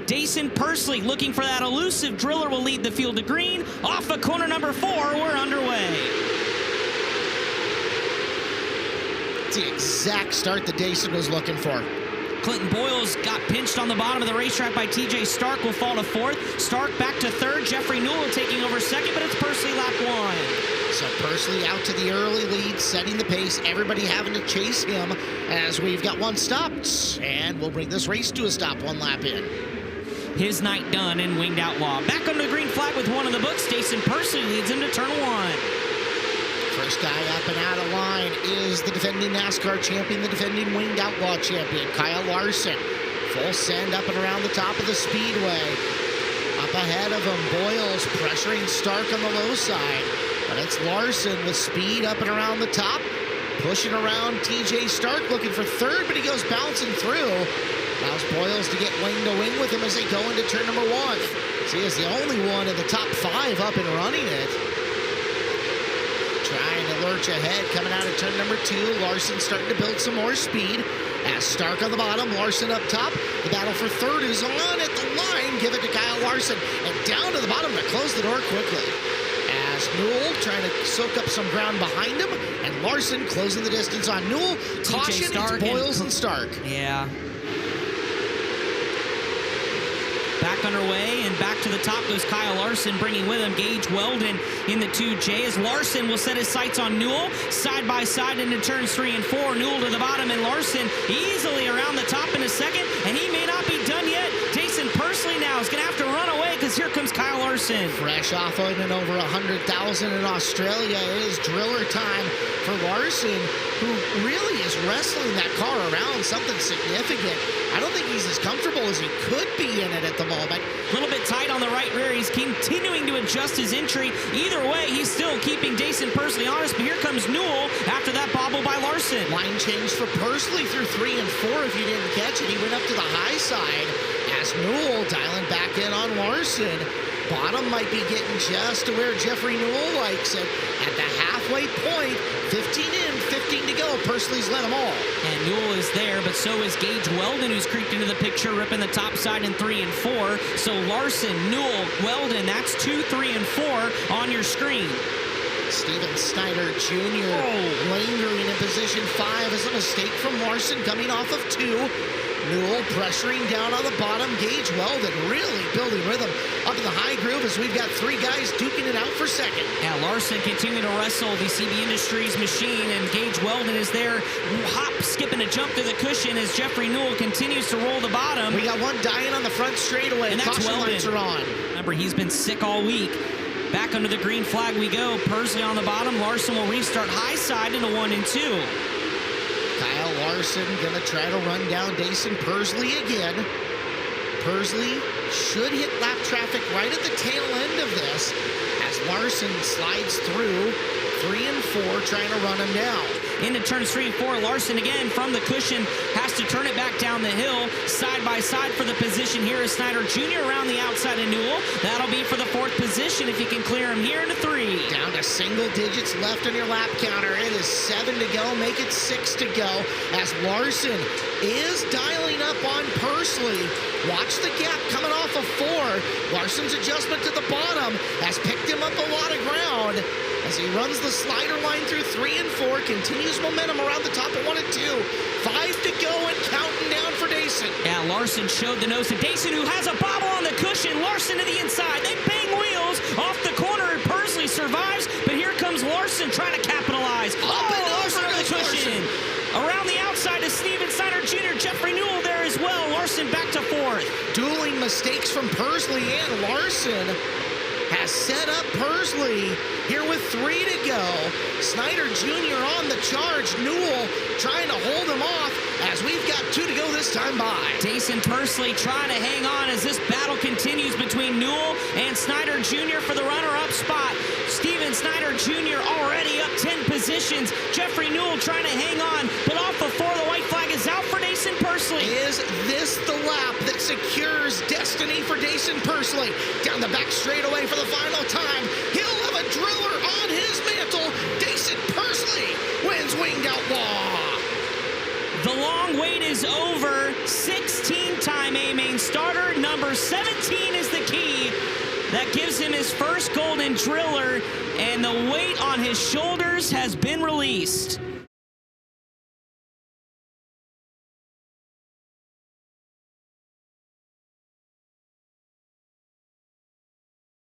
Dason Persley looking for that elusive driller will lead the field to green. Off of corner number 4, we're underway. It's the exact start that Dason was looking for. Clinton Boyles got pinched on the bottom of the racetrack by TJ Stark, will fall to 4th. Stark back to 3rd. Jeffrey Newell taking over 2nd, but it's Persley lap 1. So Persley out to the early lead, setting the pace. Everybody having to chase him as we've got one stopped. And we'll bring this race to a stop 1 lap in. His night done in Winged Outlaw. Back under the green flag with 1 in the books. Dason Persley leads him to turn 1. First guy up and out of line is the defending NASCAR champion, the defending Winged Outlaw champion, Kyle Larson. Full send up and around the top of the speedway. Up ahead of him, Boyles pressuring Stark on the low side. But it's Larson with speed up and around the top. Pushing around TJ Stark, looking for 3rd, but he goes bouncing through. Allows Boyles to get wing to wing with him as they go into turn number 1. So he is the only one in the top 5 up and running it. Trying to lurch ahead, coming out of turn number 2. Larson starting to build some more speed. As Stark on the bottom, Larson up top. The battle for 3rd is on at the line. Give it to Kyle Larson. And down to the bottom to close the door quickly. As Newell trying to soak up some ground behind him. And Larson closing the distance on Newell. Caution, it's Boyles and Stark. Yeah. Back underway and back to the top goes Kyle Larson, bringing with him Gage Weldon in the 2J as Larson will set his sights on Newell. Side by side into turns 3 and 4. Newell to the bottom and Larson easily around the top in a second, and he may not be done yet. Dason Persley now is going to have to run away because here comes Kyle Larson. Fresh off winning over 100,000 in Australia. It is driller time for Larson, who really is wrestling that car around something significant. I don't think he's as comfortable as he could be in it at the moment. A little bit tight on the right rear. He's continuing to adjust his entry. Either way, he's still keeping Dason Persley honest, but here comes Newell after that bobble by Larson. Line change for Persley through 3 and 4 if you didn't catch it. He went up to the high side as Newell dialing back in on Larson. Bottom might be getting just to where Jeffrey Newell likes it. At the halfway point, 15 in, 15 to go. Persley's led them all. And Newell is there, but so is Gage Weldon, who's creeped into the picture, ripping the top side in 3 and 4. So Larson, Newell, Weldon, that's 2, 3, and 4 on your screen. Steven Snyder Jr. lingering in position 5 is a mistake from Larson coming off of 2. Newell pressuring down on the bottom. Gage Weldon really building rhythm up in the high groove as we've got 3 guys duking it out for 2nd. Yeah, Larson continuing to wrestle the CB Industries machine, and Gage Weldon is there, hop, skipping a jump to the cushion as Jeffrey Newell continues to roll the bottom. We got one dying on the front straightaway. And that's Caution Weldon. lights are on. Remember, he's been sick all week. Back under the green flag we go. Persley on the bottom. Larson will restart high side into 1 and 2. Kyle Larson gonna try to run down Dason Persley again. Persley should hit lap traffic right at the tail end of this as Larson slides through 3 and 4, trying to run him down. Into turns 3 and 4, Larson again from the cushion has to turn it back down the hill. Side by side for the position here is Snyder Jr. around the outside of Newell. That'll be for the 4th position if you can clear him here into 3. Down to single digits left on your lap counter. It is 7 to go, make it 6 to go as Larson is dialing up on Persley. Watch the gap coming off of 4. Larson's adjustment to the bottom has picked him up a lot of ground as he runs the slider line through 3 and 4, continues momentum around the top of 1 and 2. 5 to go and counting down for Dason. Yeah, Larson showed the nose to Dason, who has a bobble on the cushion. Larson to the inside. They bang wheels off the corner, and Persley survives, but here comes Larson trying to capitalize. Up and Larson over on the cushion. Around the outside is Steven Snyder Jr. Jeffrey Newell there as well. Larson back to 4th. Dueling mistakes from Persley and Larson has set up Persley here with 3 to go. Snyder Jr. on the charge. Newell trying to hold him off as we've got 2 to go this time by. Dason Persley trying to hang on as this battle continues between Newell and Snyder Jr. for the runner-up spot. Steven Snyder Jr. already up 10 positions. Jeffrey Newell trying to hang on, but off the 4, the white flag is out for Dason Persley. Is this the lap that secures destiny for Dason Persley? Down the back straightaway for the final time. He'll have a driller on his mantle. Dason Persley wins Winged Outlaw. The long wait is over. 16-time A-Main starter. Number 17 is the key. That gives him his first golden driller, and the weight on his shoulders has been released.